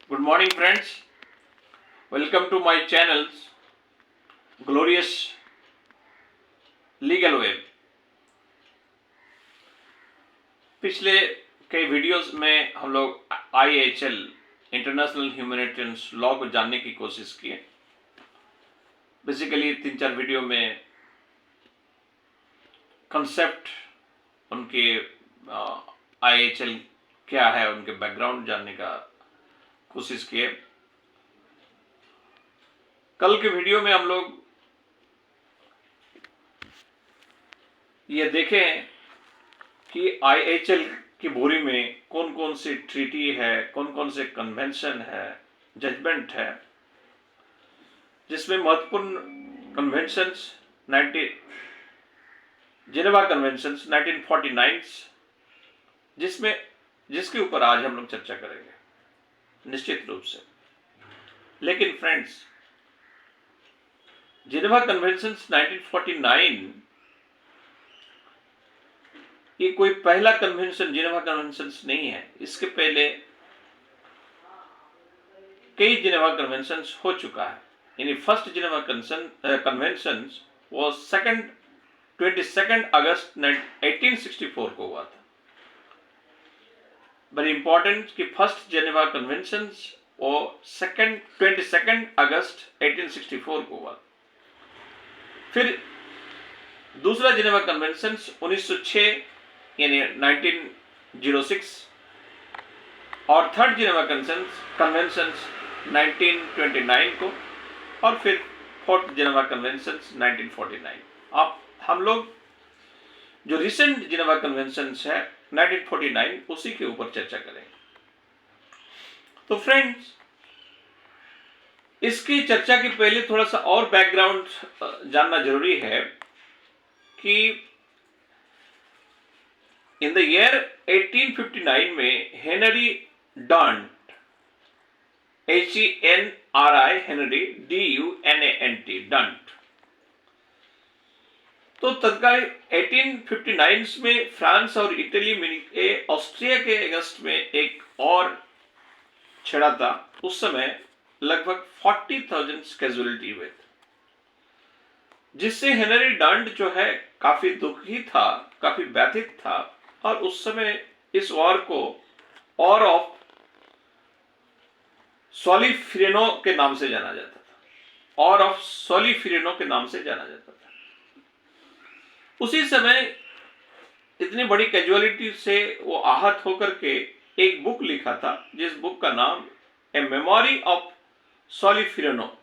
Good morning, friends. Welcome to my channel's Glorious Legal Web. पिछले कई videos में हम लोग IHL इंटरनेशनल ह्यूमैनिटेरियन लॉ को जानने की कोशिश किए। बेसिकली 3-4 वीडियो में कंसेप्ट उनके IHL क्या है, उनके बैकग्राउंड जानने का कोशिश किए। कल के वीडियो में हम लोग ये देखें कि IHL की बोरी में कौन कौन सी ट्रीटी है, कौन कौन से कन्वेंशन है, जजमेंट है, जिसमें महत्वपूर्ण कन्वेंशंस जिनेवा कन्वेंशंस 1949 जिसके ऊपर आज हम लोग चर्चा करेंगे निश्चित रूप से। लेकिन फ्रेंड्स, जिनेवा कन्वेंशंस 1949 ये कोई पहला कन्वेंशन जिनेवा कन्वेंशंस नहीं है। इसके पहले कई जिनेवा कन्वेंशंस हो चुका है। यानी फर्स्ट जिनेवा कन्वेंशन वो 22 अगस्त 1864 को हुआ था। वेरी इंपॉर्टेंट कि फर्स्ट जिनेवा कन्वेंशंस वो 22 अगस्त 1864 को हुआ। फिर दूसरा जिनेवा कन्वेंशन 1906 यानी 1906 और थर्ड जिनेवा कन्वेंशन 1929 को, और फिर फोर्थ जिनेवा कन्वेंशन 1949। अब हम लोग जो रिसेंट जिनेवा कन्वेंशन है 1949 उसी के ऊपर चर्चा करेंगे। तो फ्रेंड्स, इसकी चर्चा के पहले थोड़ा सा और बैकग्राउंड जानना जरूरी है कि इन द ईयर 1859 में Henry don't HENRI Henry DUNANT don't, तो तत्काल 1859 में फ्रांस और इटली में ऑस्ट्रिया के अगस्त में एक और छेड़ा था। उस समय लगभग 40,000 कैजुअलिटी हुए थे, जिससे हेनरी डंट जो है काफी दुखी था, काफी व्यथित था, और उस समय इस वॉर को वॉर ऑफ सोलिफेरेनो के नाम से जाना जाता था। वॉर ऑफ सोलिफेरेनो के नाम से जाना जाता था। उसी समय इतनी बड़ी कैजुअलिटी से वो आहत होकर के एक बुक लिखा था, जिस बुक का नाम ए मेमोरी ऑफ सोलिफेरेनो,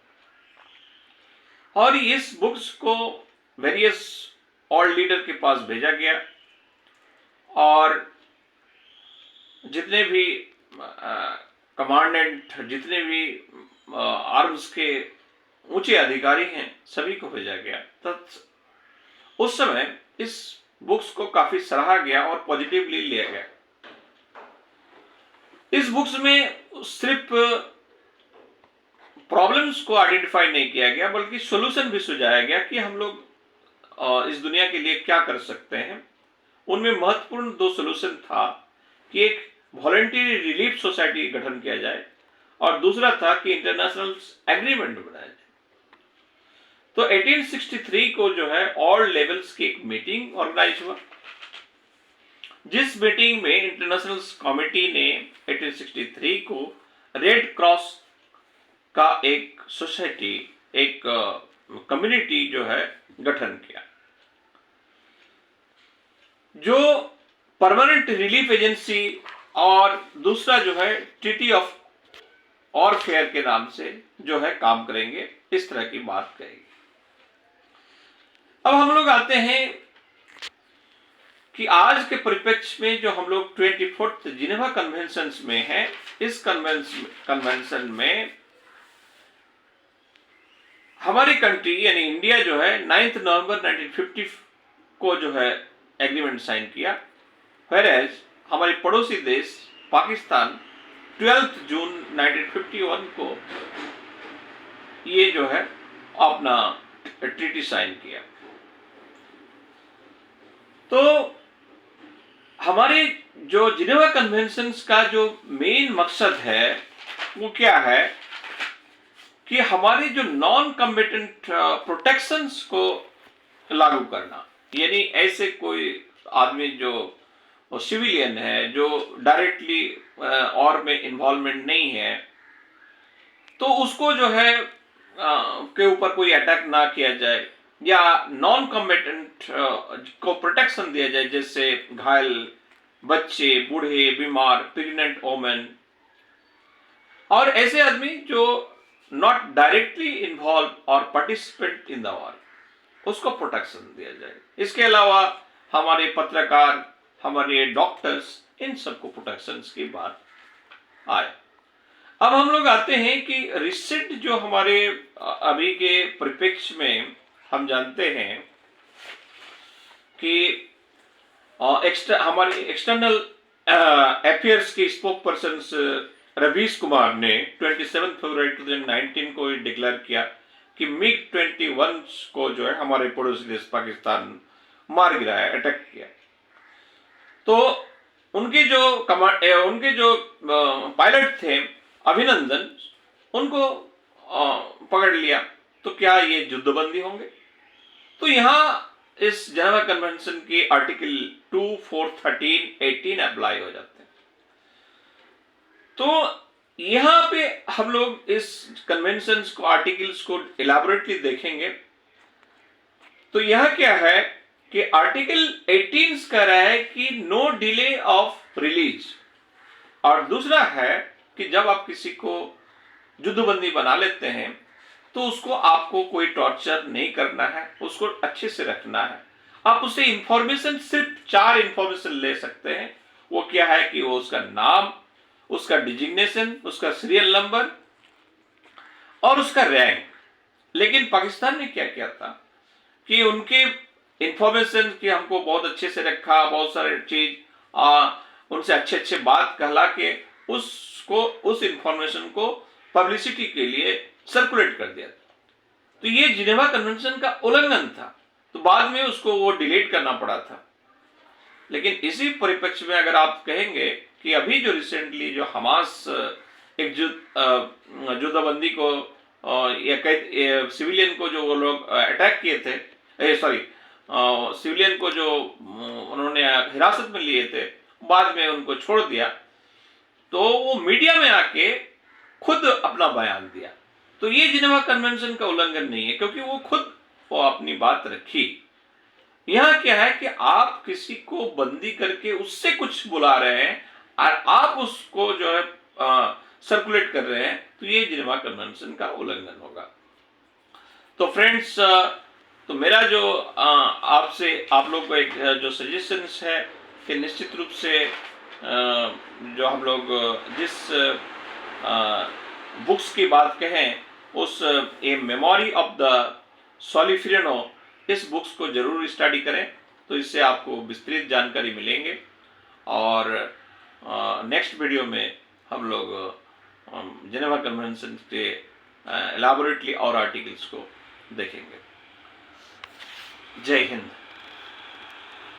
और इस बुक्स को वेरियस वर्ल्ड लीडर के पास भेजा गया, और जितने भी कमांडेंट, जितने भी आर्म्स के ऊंचे अधिकारी हैं, सभी को भेजा गया। तब उस समय इस बुक्स को काफी सराहा गया और पॉजिटिवली लिया गया। इस बुक्स में सिर्फ प्रॉब्लम्स को आइडेंटिफाई नहीं किया गया, बल्कि सॉल्यूशन भी सुझाया गया कि हम लोग इस दुनिया के लिए क्या कर सकते हैं। उनमें महत्वपूर्ण 2 सॉल्यूशन था कि एक वॉलंटरी रिलीफ सोसाइटी गठन किया जाए, और दूसरा था कि इंटरनेशनल एग्रीमेंट बनाया जाए। तो 1863 को जो है ऑल लेवल्स की एक मीटिंग ऑर्गेनाइज हुआ, जिस मीटिंग में इंटरनेशनल कमिटी ने 1863 को रेड क्रॉस का एक सोसाइटी, एक कम्युनिटी जो है गठन किया, जो परमानेंट रिलीफ एजेंसी, और दूसरा जो है ट्रीटी ऑफ वॉरफेयर के नाम से जो है काम करेंगे। इस तरह की बात कहेगी। अब हम लोग आते हैं कि आज के परिप्रेक्ष्य में जो हम लोग 24th जिनेवा कन्वेंशन में है, इस कन्वेंशन में हमारी कंट्री यानी इंडिया जो है 9 नवंबर 1950 को जो है एग्रीमेंट साइन किया, whereas हमारे पड़ोसी देश पाकिस्तान 12 जून 1951 को ये जो है अपना ट्रीटी साइन किया। तो हमारे जो जिनेवा कन्वेंशंस का जो मेन मकसद है वो क्या है कि हमारी जो नॉन कम्बेटेंट प्रोटेक्शंस को लागू करना, यानी ऐसे कोई आदमी जो सिविलियन है, जो डायरेक्टली और में इन्वॉल्वमेंट नहीं है, तो उसको जो है के ऊपर कोई अटैक ना किया जाए, या नॉन कम्बेटेंट को प्रोटेक्शन दिया जाए, जैसे घायल बच्चे, बूढ़े, बीमार, प्रेग्नेंट वोमेन, और ऐसे आदमी जो नॉट डायरेक्टली इन्वॉल्व और पार्टिसिपेंट इन द वॉर, उसको प्रोटेक्शन दिया जाए। इसके अलावा हमारे पत्रकार, हमारे डॉक्टर्स, इन सबको प्रोटेक्शन की बात आए। अब हम लोग आते हैं कि रिसेंट जो हमारे अभी के परिप्रेक्ष्य में हम जानते हैं कि हमारे एक्सटर्नल अफेयर्स के स्पोक पर्सन रवीश कुमार ने 27 फरवरी 2019 को डिक्लेयर किया कि MiG-21 को जो है हमारे पड़ोसी देश पाकिस्तान मार गिराया, अटैक किया। तो उनके जो पायलट थे अभिनंदन, उनको पकड़ लिया। तो क्या ये युद्धबंदी होंगे? तो यहाँ इस जेनेवा कन्वेंशन के आर्टिकल 2, 4, 13, 18 अप्लाई हो जाते हैं। तो यहां पे हम लोग इस कन्वेंशन को, आर्टिकल्स को इलैबोरेटली देखेंगे। तो यह क्या है कि आर्टिकल 18 कह रहा है कि नो डिले ऑफ रिलीज, और दूसरा है कि जब आप किसी को युद्धबंदी बना लेते हैं तो उसको आपको कोई टॉर्चर नहीं करना है, उसको अच्छे से रखना है। आप उससे इंफॉर्मेशन, सिर्फ 4 इंफॉर्मेशन ले सकते हैं। वो क्या है कि वो उसका नाम, उसका डिजिग्नेशन, उसका सीरियल नंबर और उसका रैंक। लेकिन पाकिस्तान ने क्या किया था कि उनके इंफॉर्मेशन की हमको बहुत अच्छे से रखा, बहुत सारे चीज उनसे अच्छे अच्छे बात कहला के उसको, उस इंफॉर्मेशन को पब्लिसिटी के लिए सर्कुलेट कर दिया। तो ये जिनेवा कन्वेंशन का उल्लंघन था, तो बाद में उसको वो डिलीट करना पड़ा था। लेकिन इसी परिप्रेक्ष्य में अगर आप कहेंगे कि अभी जो रिसेंटली जो हमास एक युद्धबंदी को या सिविलियन को जो वो लोग अटैक किए थे, सिविलियन को जो उन्होंने हिरासत में लिए थे, बाद में उनको छोड़ दिया, तो वो मीडिया में आके खुद अपना बयान दिया। तो ये जिनेवा कन्वेंशन का उल्लंघन नहीं है, क्योंकि वो खुद वो अपनी बात रखी। यहां क्या है कि आप किसी को बंदी करके उससे कुछ बुला रहे हैं और आप उसको जो है सर्कुलेट कर रहे हैं, तो ये जिनेवा कन्वेंशन का उल्लंघन होगा। तो फ्रेंड्स, तो मेरा जो आपसे आप लोग को एक जो सजेशंस है कि निश्चित रूप से जो हम लोग जिस बुक्स की बात कहें, उस ए मेमोरी ऑफ द सोलिफेरानो, इस बुक्स को जरूर स्टडी करें, तो इससे आपको विस्तृत जानकारी मिलेंगे। और नेक्स्ट वीडियो में हम लोग जेनेवा कन्वेंशन के एलाबोरेटली और आर्टिकल्स को देखेंगे। जय हिंद।